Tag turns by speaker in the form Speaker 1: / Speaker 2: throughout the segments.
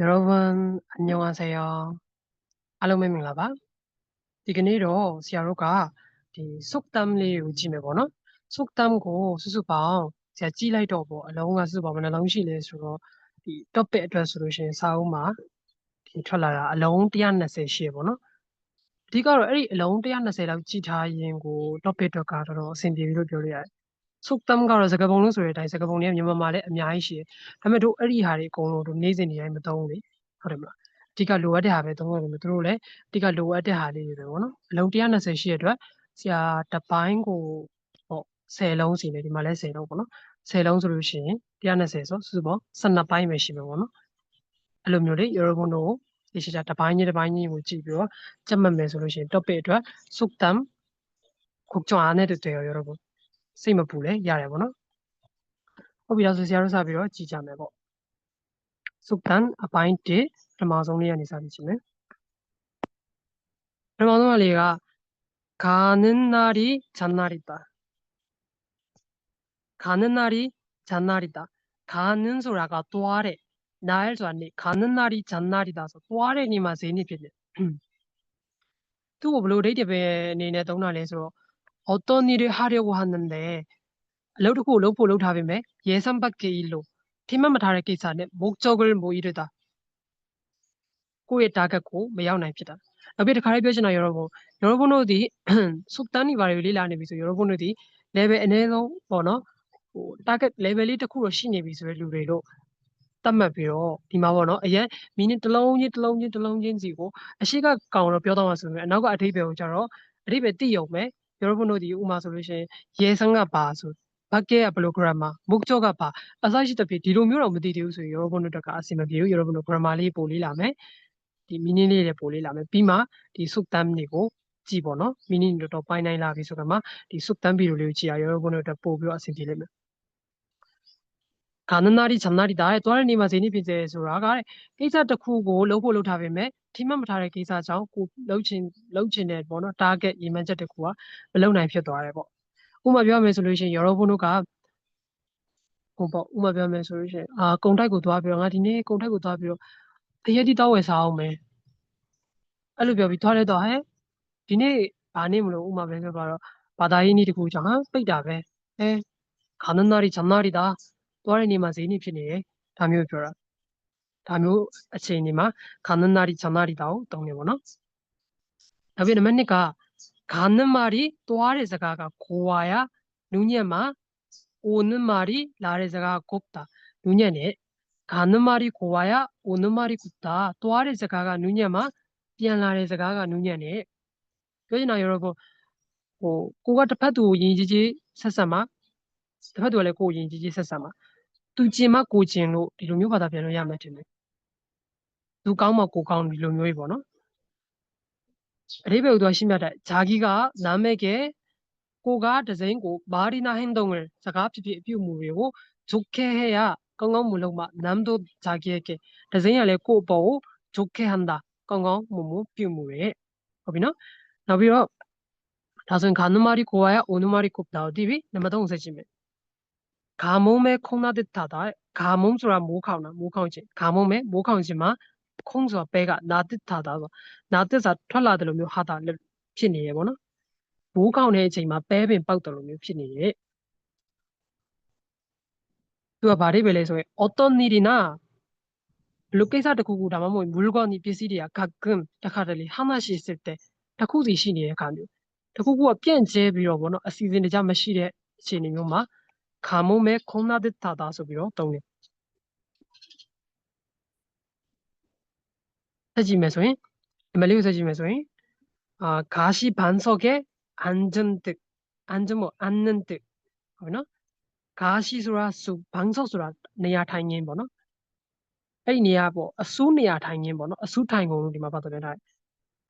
Speaker 1: 여러분, 안녕하세요. 알로메밀라바. 디그니로 시아로가 속담리 우지메거나 속담고 수수방 제가 찌라이도 뭐 알롱아 수수방은 알롱실에서 떡배 드레스로신 사우마 털라라 알롱 120 ရှိရပေါ့နော် အဓိကတော့အဲ့ဒီအလုံး120လောက်ကြည့်ထားရင်ကို topic တော့ကတော့အဆင်ပြေပြီလို့ပြောလို့ရတယ်속담ကတော့စကားပုံလို့ဆိုတဲ့အတိုင်းစကားပုံတွေကမြန်မာမှာလည်းအများကြီးရှိတယ်ဒါပေမဲ့တို့အဲ့ဒီဟာတွေအကုန်လုံးတို့နေ့စဉ်နေ့တိုင်းမသုံးဘူးလေဟုတ်တယ်မလားအဓိကလိုအပ်တဲ့ဟာပဲသုံးရတယ်လို့တို့လည်းအဓိကလိုအပ်တဲ့ဟာလေးတွေပဲပေါ့နော်အလုံး120ရှိတဲ့အတွက်ဆရာတစ်ပိုင်းကိုပေါ့10လုံးစီနေဒီမှာလည်း10လုံးပေါ့နော်10လုံးဆိုလို့ရှိရင်120ဆိုစုစုပေါင်း12ပိုင်းပဲရှိမှာပေါ့နော်အဲ့လိုမျိုးလေ 여러분တို့ဒီရှိတာတစ်ပိုင်းကြီးကိုကြည့်ပြီးတော့ကြက်မှတ်မယ်ဆိုလို့ရှိရင် topic အတွက် 속담 걱정 안 해도 돼요, 여러분. စိတ်မပူလဲရတယ်ပေါ့နော်ဟုတ်ပြီလားဆိုဆရာတို့စပြီးတော့ကြည့်ကြမယ်ပေါ့속담အပိုင်း1ပထမဆုံးလေးကနေစပြီးကြည့်မယ်ပထမဆုံးလေးက 가는 날이 잔날이다 가는 날이 잔날이다 가는ဆိုတာကသွားတဲ့날ဆိုတာနေ가는 날이 잔날이다ဆိုသွားတဲ့နေ့မှာဈေးနေ့ဖြစ်တယ်သူ့ကိုဘယ်လိုအဓိပ္ပာယ်အနေနဲ့သုံးတာလဲဆိုတော့어떤 일을 하려고 하는데 အလုပ်တစ်ခုကိုလုပ်ဖို့လုပ်ထားပေမဲ့예상 밖의 일로ထင်မှတ်မထားတဲ့ကိစ္စနဲ့목적을 못 이루다ကိုယ့်ရဲ့ target ကိုမရောက်နိုင်ဖြစ်တာနောက်ပြီးတစ်ခါလေးပြောချင်တာ여러분တို့ဒီ 속담တွေဘာတွေလေ့လာနေပြီဆို여러분တို့ဒီ level အနည်းဆုံးပေါ့နော်target level လေးတစ်ခုတော့ရှိနေပြီဆိုတဲ့လူတွေတို့သတ်မှတ်ပြီးတော့ဒီမှာပေါ့နော်အရင်မီနစ်တစ်လုံးချင်းစီကိုအရှိကကောင်တော့ပြောတော့မှာဆိုရင်အနောက်ကအဓိပ္ပာယ်ကိုကျတော့အဓိပ္ပာယ်သိရုံပဲ 여러분တို့ဒီဥမာဆိုလို့ရှိရင်예상ကပါဆို밖에ဘယ်လို grammar 목적ကပါအစရှိသဖြင့်ဒီလိုမျိုးတော့မသိသေးဘူးဆိုရင် 여러분တို့ကအဆင်မပြေဘူး 여러분တို့ grammar လေးပို့လေးလာမယ်ဒီ meaning လေးတွေပို့လေးလာမယ်ပြီးမှဒီ 속담တွေကိုကြည့်ပေါ့နော် meaning တွေတော့ပိုင်းနိုင်လာပြီဆိုတော့မှဒီ 속담 ဗီဒီယိုလေးကိုကြည့်ရ 여러분တို့ပို့ပြီးတော့အဆင်ပြေလိမ့်မယ်가는 날이 잔날이다 သွားတဲ့နေ့မှာဈေးနေ့ဖြစ်တယ်ဆိုတာကကိစ္စတစ်ခုကိုလုပ်ဖို့လုပ်ထားပေမဲ့ထိမှတ်မထားတဲ့ကိစ္စကြောင့်ကိုလုပ်ချင်တဲ့ပေါ့နော် target ရည်မှန်းချက်တစ်ခုကမလုပ်နိုင်ဖြစ်သွားတယ်ပေါ့ဥပမာပြောမယ်ဆိုလို့ရှိရင် 여러분တို့ကဟိုပေါ့ဥပမာပြောမယ်ဆိုလို့ရှိရင်ကုံတိုက်ကိုသွားပြီးတော့ငါဒီနေ့ကုံတိုက်ကိုသွားပြီးတော့တရက်တိတောက်ဝယ်စားအောင်မယ်အဲ့လိုပြောပြီးသွားလဲတော့ဟဲ့ဒီနေ့ဘာနေ့မလို့ဥပမာပဲပြောပါတော့ဘာသာရေးနေ့တစ်ခုကြောင့်ဟာပိတ်တာပဲ가는 날이 잔날이다သွားတဲ့နေ့မှာဈေးနေ့ဖြစ်နေတယ်ဒါမျိုးပြောတာဒါမျိုးအခြေအနေမှာ가는 날이 잔날이다ကိုသုံးနေပေါ့နော်နောက်ပြီးနံပါတ်2က가는 말이 သွားတဲ့စကားက고와야 누ညက်မှာ 오는 말이 라의 자가 곱다. 누냐네. 가는 말이 고와야 오는 말이 곱다. 또아래 자가가 누냐마 비안라의 자가가 누냐네. 그러나 여러분, 고가 대파도 인지지 세사마. 대파도 원래 고 인지지 세사마. 두지마 고진로 이름이 받아 변을 야면 되네. 누가마 고강 이름이 뭐노? 레벨도 하시면 자기가 남에게 고가 대생고 말이나 행동을 자가 비우무고 좋게 해야 건강물로만 남도 자기에게 대생이래 고보고 좋게 한다. 건강무무 비우무에. 거기는 나비로 다선 가는 말이 고와야 오는 말이 곱다. 어디비? 내가 동세지면 가뭄에 콩나듯하다. 가뭄수라 모카오지. 가뭄에 모카오지만 콩수와 배가 나듯하다. 나듯하 털라들로 하다. 피니에 뭐나? မိုးကောင်းတဲ့အချိန်မှာပဲပင်ပေါက်တယ်လို့မျိုးဖြစ်နေရဲ့သူကဘာတွေပဲလဲဆိုရင် 어떤 일이나 ဘယ်လိုကိစ္စတစ်ခုခုဒါမှမဟုတ်물건이ပစ္စည်းတွေက가끔တခါတလေ하나씩 있을 때တစ်ခုစီရှိနေတဲ့အခါမျိုးတစ်ခုခုကပြန့်ကျဲပြီးတော့ဗောနော်အစီအစဉ်တကျမရှိတဲ့အခြေအနေမျိုးမှာ가뭄에 콩나듯하다ဆိုပြီးတော့သုံးတယ်ဆက်ကြည့်မယ်ဆိုရင်ဒီမလေးကိုဆက်ကြည့်မယ်ဆိုရင်가시 반석에 앉은 듯 앉은 뭐 앉는 듯ဟုတ်နော်가시ဆိုတာစု방석ဆိုတာနေရာထိုင်ခြင်းပေါ့နော်အဲ့ဒီနေရာပေါ့အဆူးနေရာထိုင်ခြင်းပေါ့နော်အဆူးထိုင်ကုန်လို့ဒီမှာပတ်သက်ပြန်ထားတယ်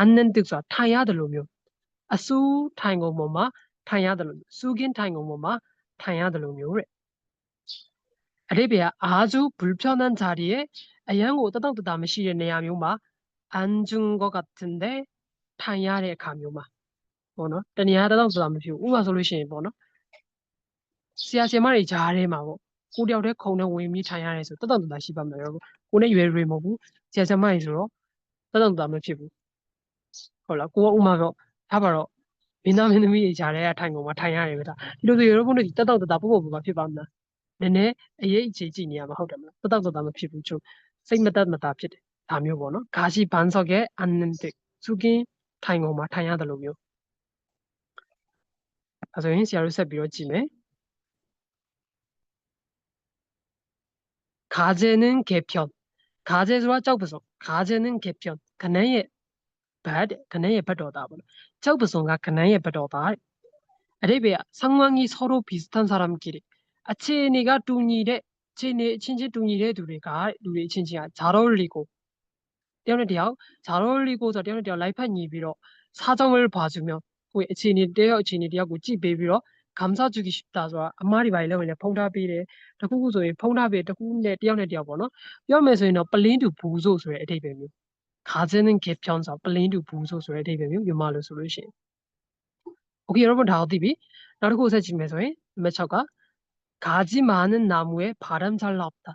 Speaker 1: 앉는 듯ဆိုတာထိုင်ရတယ်လို့မျိုးအဆူးထိုင်ကုန်ပေါ်မှာထိုင်ရတယ်လို့စူးကင်းထိုင်ကုန်ပေါ်မှာထိုင်ရတယ်လို့မျိုးတဲ့အဓိပ္ပာယ်က아주 불편한 자리에အရန်ကိုတတောက်တတာမရှိတဲ့နေရာမျိုးမှာ앉은 것 같은데ထိုင်ရတဲ့အခါမျိုးမှာပေါ့နော်တနေရာတတောက်တတာမဖြစ်ဘူးဥပမာဆိုလို့ရှိရင်ပေါ့နော်ဆရာဆရာမတွေကြားထဲမှာပေါ့ ကိုတယောက်တည်းခုံနဲ့ဝင်ပြီးထိုင်ရတယ်ဆိုတက်တောင့်တတာရှိပါမယ်ကိုနဲ့ရွယ်ရွယ်မဟုတ်ဘူးဆရာဆရာမကြီးဆိုတော့တက်တောင့်တတာမဖြစ်ဘူးဟုတ်လားကိုကဥမာတော့ထားပါတော့မင်းသားမင်းသမီးတွေကြားထဲကထိုင်ကုန်မှာထိုင်ရတယ်ပဲဒါဒီလိုဆိုရောဘုန်းတို့တက်တောင့်တတာပို့ပို့ဖြစ်ပါမလားနည်းနည်းအရေးအခြေကြည့်နေရမှာဟုတ်တယ်မလားတက်တောင့်တတာမဖြစ်ဘူးချို့စိတ်မတက်မတာဖြစ်တယ်ဒါမျိုးပေါ့နော်ဂါရှိဘန်ဆော့ကဲအန်နန်တစ်စုကင်းထိုင်ကုန်မှာထိုင်ရတယ်လို့မျိုးအဲဆိုရင်ဆရာတို့ဆက်ပြီးတော့ကြည့်မယ်가제는 개편 가제ဆိုတာကြောက်ပစုံ 가제는 개편ကနန်းရဲ့ဘတ်ကနန်းရဲ့ဘတ်တော်သားပေါ့နော်ကြောက်ပစုံကကနန်းရဲ့ဘတ်တော်သားအတိပ္ပယ်상황이 서로 비슷한 사람끼리အခြေအနေကတူညီတဲ့အခြေအနေအချင်းချင်းတူညီတဲ့သူတွေကလူတွေအချင်းချင်းက잘 어울리고တယောက်နဲ့တယောက်잘 어울리고ဆိုတော့တယောက်နဲ့တယောက်လိုက်ဖက်ညီပြီးတော့사정을 봐주면ကိုယ်အခြေအနေတယောက်အခြေအနေတယောက်ကိုကြည့်ပေးပြီးတော့감사주기 쉽다ဆိုတာအမားတွေပါလေလည်းဝင်လေဖုံးထားပေးတယ်တခုခုဆိုရင်ဖုံးထားပေးတခုနဲ့တယောက်နဲ့တယောက်ပေါ့နော်ပြောမယ်ဆိုရင်တော့ပလင်းတူဘူးဆိုဆိုတဲ့အဓိပ္ပာယ်မျိုး가제는 개편ဆိုတာပလင်းတူဘူးဆိုဆိုတဲ့အဓိပ္ပာယ်မျိုးမြန်မာလိုဆိုလို့ရှိရင် 오케이 여러분 다 어디 비နောက်တစ်ခုဆက်ကြည့်မယ်ဆိုရင်နံပါတ်6က가지 많은 나무에 바람 잘 나없다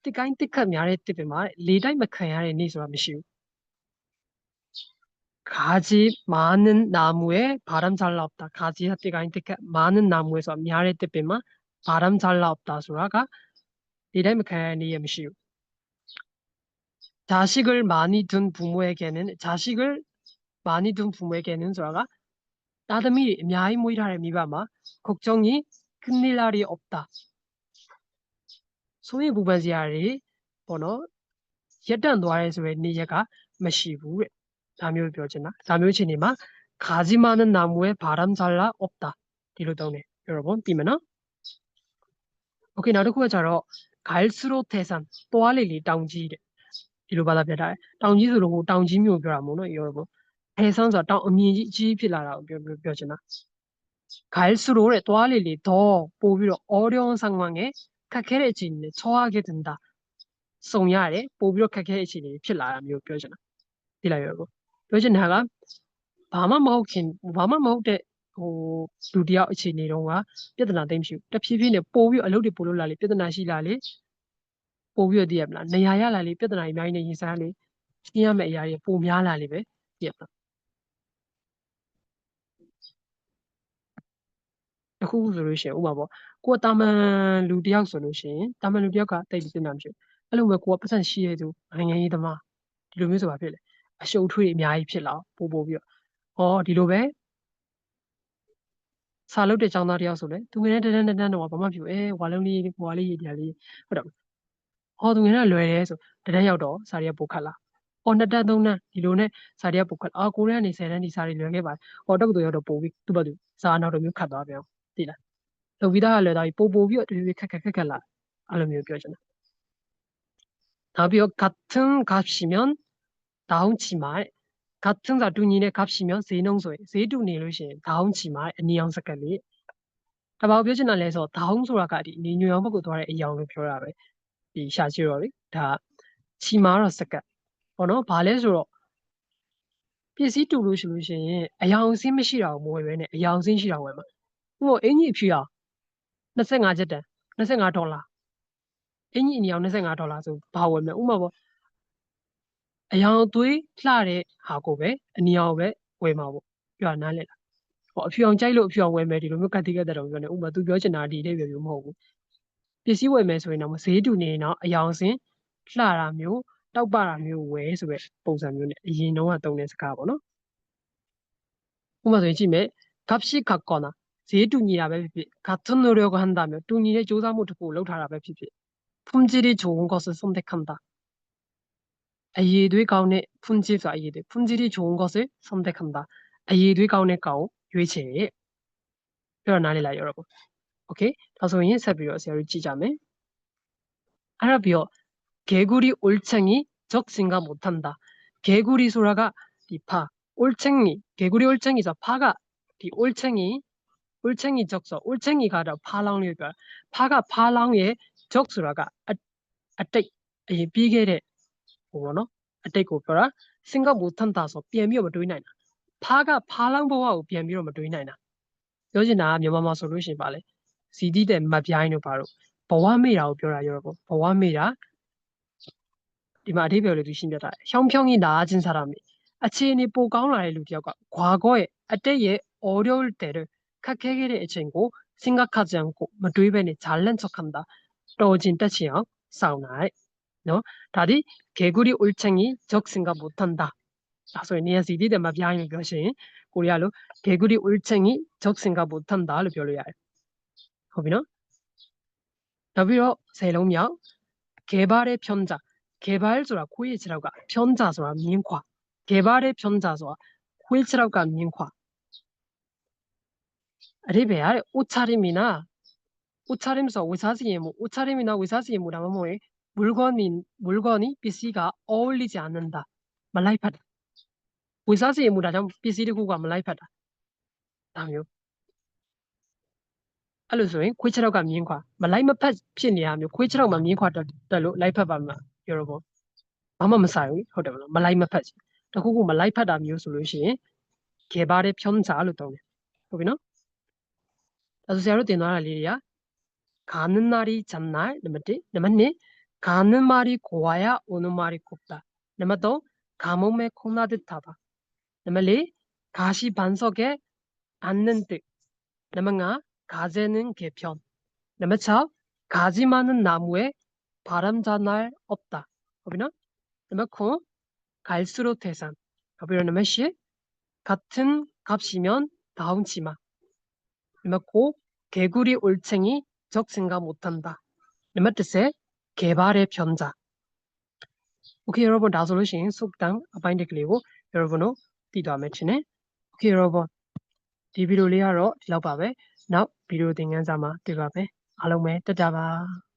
Speaker 1: တစ်ကိုင်းတစ်ခတ်များတဲ့တစ်ပင်မှာလေတိုက်မခံရတဲ့နေ့ဆိုတာမရှိဘူး 가지 많은 나무에 바람 잘 나없다. 가지가 띠가 있니까 많은 나무에서 미아래 뜻이면 바람 잘 나없다. 소라가 이래면 그냥 예미시우. 자식을 많이 둔 부모에게는 자식을 많이 둔 부모에게는 소라가 나름이 미아이 모이라래 미바마 걱정이 끝낼 날이 없다. 소위 부반지아리 번호 예단 노아에서의 니제가 마시부. 다묘 표현이나 다묘 진이마 가지 많은 나무에 바람 잘라 없다. 뒤로 떠오네. 여러분 띠면은 오케이 나도 그거 잘어 갈수록 태산 또알리리 다운지래. 뒤로 받아펴다. 다운지수로 다운지묘 표라모노 여러분. 태산서 다운 어미지 필라라고 표현이나 갈수록 또알리리 더 보비로 어려운 상황에 카케레진에 처하게 된다. 송야래 보비로 카케레진이 필라라며 표현이나. 뒤라 여러분.ပြောချင်တာကဘာမှမဟုတ်တဲ့လူတယောက်အခြေအနေတော့ကပြဿနာသိမ့်မရှိဘူးတဖြည်းဖြည်းနဲ့ပို့ပြီးအလုပ်တွေပို့လို့လာလေပြဿနာရှိလာလေပို့ပြီးတည်ရမလားနေရာရလာလေပြဿနာအများကြီးနဲ့ရင်ဆိုင်လေရှင်းရမယ့်အရာတွေပိုများလာလေပဲတည်ရမလားတခုဆိုလို့ရှိရင်ဥပမာပေါ့ကိုယ်တာမန်လူတယောက်ဆိုလို့ရှိရင်တာမန်လူတယောက်ကတိတ်ပြီးပြဿနာမရှိဘူးအဲ့လိုပဲကိုကပတ်စံရှိရသူနိုင်ငံရေးသမားဒီလိုမျိုးဆိုပါဖြစ်လေအရှုပ်ထွေးအများကြီးဖြစ်လာပို့ပြီးတော့ဒီလိုပဲစာလုပ်တဲ့ចောင်းသားတယောက်ဆိုလဲသူငယ်နဲ့တန်းတော့ဘာမှဖြစ်ဝါလုံးလေးဟိုဟာလေးရည်တရားလေးဟုတ်တယ်သူငယ်နဲ့လွယ်တယ်ဆိုတန်းရောက်တော့စာတွေကပိုခတ်လာ2တန်း3တန်းဒီလိုနဲ့စာတွေကပိုခတ်9တန်းကနေ10တန်းဒီစာတွေလွယ်ခဲ့ပါတယ်တက္ကသိုလ်ရောက်တော့ပို့ပြီးသူ့ဘာသူစာနောက်တော့မျိုးခတ်သွားပြန်သိလားလုပ်ပြီးသားကလွယ်သွားပြီပို့ပြီးတော့တဖြည်းဖြည်းခက်လာအဲ့လိုမျိုးပြောချင်တာနောက်ပြီးတော့ 같은 값이면 다운치마 같은 사둔이네 값이면 세농소에 세둔이လို့ရှိရင် 다운치마အနီအောင်စကတ်လေးတဘာပြောချင်တာလဲဆိုတော့ down ဆိုတာကဒီနေညွန်အောင်ဘက်ကိုသွားတဲ့အယောင်လို့ပြောတာပဲဒီရှာကြည့်တော့လေဒါချီမာတော့စကတ်ပေါ့နော်ဘာလဲဆိုတော့ပစ္စည်းတူလို့ရှိလို့ရှိရင်အယောင်အစင်းမရှိတာကိုမဝယ်ပဲနဲ့အယောင်အစင်းရှိတာဝယ်မှာဟိုအင်ကြီးအဖြူအောင်25ကျပ်တန်$25အင်ကြီးအနီအောင်$25ဆိုဘာဝယ်မလဲဥမာပေါ့အယောင်သွေးလှတဲ့ဟာကိုပဲအနီအောင်ပဲဝယ်မှာပေါ့ပြောနားလဲလားအဖြူအောင်ကြိုက်လို့အဖြူအောင်ဝယ်မယ်ဒီလိုမျိုးကတိကတ်တဲ့တော့ပြောနေဥမာသူပြောချင်တာဒီလေးပဲမျိုးမဟုတ်ဘူးပစ္စည်းဝယ်မယ်ဆိုရင်တော့ဈေးတူနေရင်တော့အယောင်စင်လှတာမျိုးတောက်ပတာမျိုးဝယ်ဆိုတဲ့ပုံစံမျိုးနဲ့အရင်တော့ကတုံးတဲ့စကားပေါ့နော်ဥပမာဆိုရင်ကြည့်မယ်값이 같거나ဈေးတူညီတာပဲဖြစ်ဖြစ်같은 노력을 한다면တူညီတဲ့စူးစမ်းမှုတစ်ခုလုပ်ထားတာပဲဖြစ်ဖြစ်품질이 좋은 것을 선택한다အရည်အသွေးကောင်းတဲ့ 품질ဆိုတာအရည်အသွေး 품질이 좋은 것을 선택한다အရည်အသွေးကောင်းတဲ့ကောင်ရွေးချယ်ပြောနားလေလား여러분 오케이ဒါဆိုရင်ဆက်ပြီးတော့ဆရာတို့ကြည့်ကြမယ်အဲ့ဒါပြီးတော့개구리 올챙이 적신가 못한다 개구리 소라가 이 파 올챙이 개구리 올챙이죠 파가 이 올챙이 적서 올챙이가 파랑이가 파가 파랑의 적수라가 아떼 비게레 뭐노 아떼고ပြောတာ 생각 못한다 서 ပြန်ပြီးတော့မတွေးနိုင်တာဖားကဖားလောင်းဘဝကိုပြန်ပြီးတော့မတွေးနိုင်တာပြောချင်တာကမြန်မာမှာဆိုလို့ရှိရင်ပါလေစီတီးတဲ့မတ်ပြိုင်းတို့ပါတော့ 버와메라고 표현하 여러분. 버와메라. 이 말이 별로 두신다다. 형평이 나아진 사람이 아치니 뽀가운라의 루디아가 과거에 아때에 어려울 때를 카케게를 친구 생각하지 않고 뭐두이벤이 잘난 척한다. 떨어진 뜻이야. 사우나에. 너 다리 개구리 올챙이 적생각 못한다.ဆိုရင်နေရာစီတီးတယ်မှာပြိုင်းလို့ပြောရှင်ကိုရီးယားလို개구리 올챙이 적생각 못한다လို့ပြောလို့ရတယ်ဟုတ်ပြီနော်နောက်ပြီးတော့10လုံးမြောက်개발의 편자 개발ဆိုတာခွေးရခြေထောက်က편자ဆိုတာမြင်းခွာ개발의 편자ဆိုတာခွေးခြေထောက်ကမြင်းခွာအဓိပ္ပာယ်က옷차림이나 옷차림ဆိုတာဝတ်စားစီရင်မှု옷차림이나ဝတ်စားစီရင်မှုဒါမှမဟုတ်ရင်물건이ပစ္စည်းက 어울리지 않는다မလိုက်ဖက်ဝတ်စားစီရင်မှုဒါကြောင့်ပစ္စည်းတစ်ခုကမလိုက်ဖက်တာဒါမျိုးအဲ့လိုဆိုရင်ခွေးခြေထောက်ကမြင်းခွာမလိုက်မဖက်ဖြစ်နေရမျိုးခွေးခြေထောက်မှာမြင်းခွာတက်လို့လိုက်ဖက်ပါမှာပြောတော့ဘာမှမဆိုင်ဘူးဟုတ်တယ်မလားမလိုက်မဖက်တခုခုမလိုက်ဖက်တာမျိုးဆိုလို့ရှိရင်개발의 편자လို့သုံးတယ်ဟုတ်ပြီနော်ဒါဆိုဆရာတို့တင်သွားတာလေးတွေက가는 날이 잔날နံပါတ်1နံပါတ်2 가는 말이 고와야 오는 말이 곱다နံပါတ်3 가뭄에 콩나듯하다နံပါတ်4 가시 반석에 앉는 듯နံပါတ်5 가재는 개편နံပါတ်6 가지 많은 나무에 바람자날 없다ဟုတ်ပြီနော်နံပါတ်9 갈수록 태산ဟုတ်ပြီနော်နံပါတ်10 같은 값이면 다운 치마နံပါတ်9 개구리 올챙이 적생각 못한다နံပါတ်10 개발의 편자 오케이 여러분 다ဆိုလို့ရှိရင်စုပ်တန်းအပိုင်းတစ်ကလေးကို여러분တို့သိသွားမယ်ထင်တယ်โอเค여러분ဒီဗီဒီယိုလေးကတော့ဒီလောက်ပါပဲနောက်ဗီဒီယိုသင်ခန်းစာမှာတွေ့ပါမယ်အားလုံးပဲတက်ကြပါ